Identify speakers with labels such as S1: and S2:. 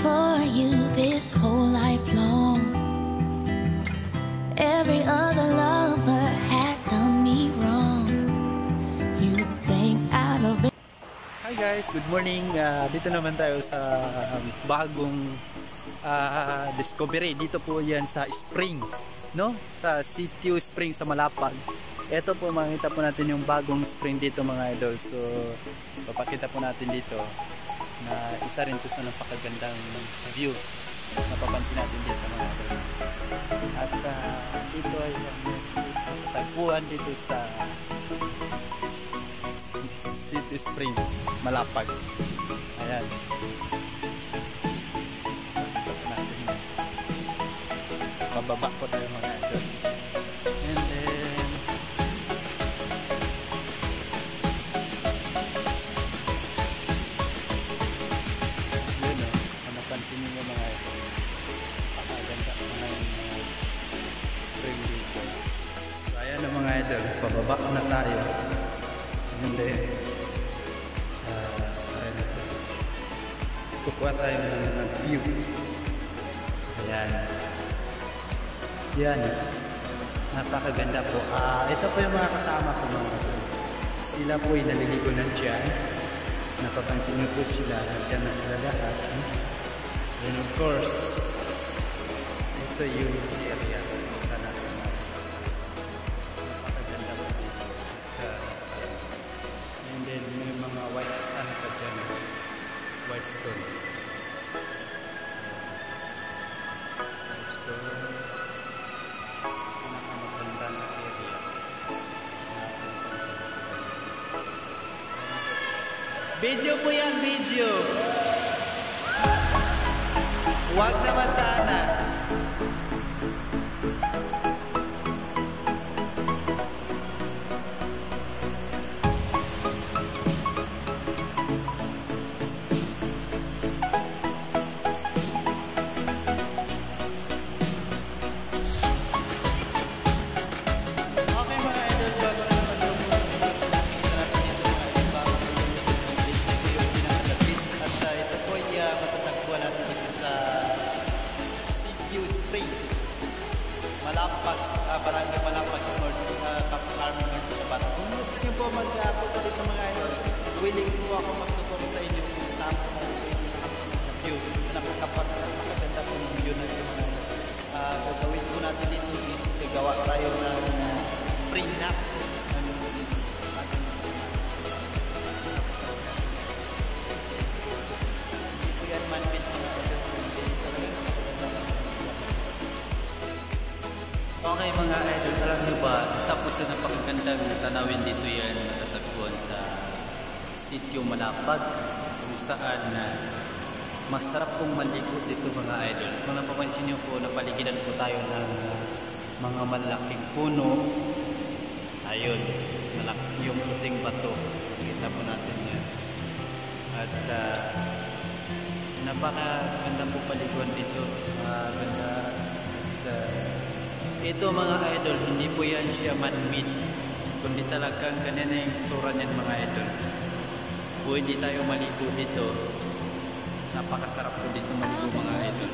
S1: for you this whole life long. Every other lover had done me wrong. You think I'd have been.
S2: Hi guys, good morning. Dito naman tayo sa bagong discovery. Dito po yan sa Spring, no? Sa Sitio Spring sa Malapag. Ito po, makita po natin yung bagong spring dito mga idol. So papakita po natin dito na isa rin to sa napakagandang view na papansin natin dito mga idol. At dito ay tagpuan dito sa Sitio Spring Malapag. Ayan, pababa po tayo mga idol. And then yun o, napansin nyo mga idol, pakaganda po na yung spring dito. So ayan o mga idol, pababa na tayo. And then kukuha tayo ng view. Ayan. Yan. Napakaganda po. Ito po yung mga kasama ko mga idol. Sila po ay naliligo na dyan. Napapansin nyo po sila. Dyan na sila lahat. And of course, ito yung area sa natin. Napakaganda po dito. And then may mga white sand pa dyan. White stone. White stone. Pinakamaganda na area. Video po yan, video. Huwag naman sana. Malapag, Barangay Malapag, Carmen, North Cotabato. Kung gusto nyo po mag-apunta dito mga idol, willing po ako magtuturo sa inyo kung saan po na view. Napakaganda po ng view na ito mga idol. Gagawin po natin dito is gawa tayo ng pre-nap. Hindi po yan man-made mga idol. Okay mga idol, alam nyo ba, isa po sa napakagandang tanawin dito yan matatagpuan sa Sitio Malapag, kung saan masarap pong maligo dito mga idol. Kung napapansin nyo po, napaligidan po tayo ng mga malaking puno. Ayun, malaki yung puting bato, kita po natin yan. At napakaganda po paliguan dito, ganda. Ito mga idol, hindi po yan siya man-made, kundi talagang ganyan yung sura niyan mga idol. Pwede tayo maligo dito. Napakasarap po dito maligo mga idol.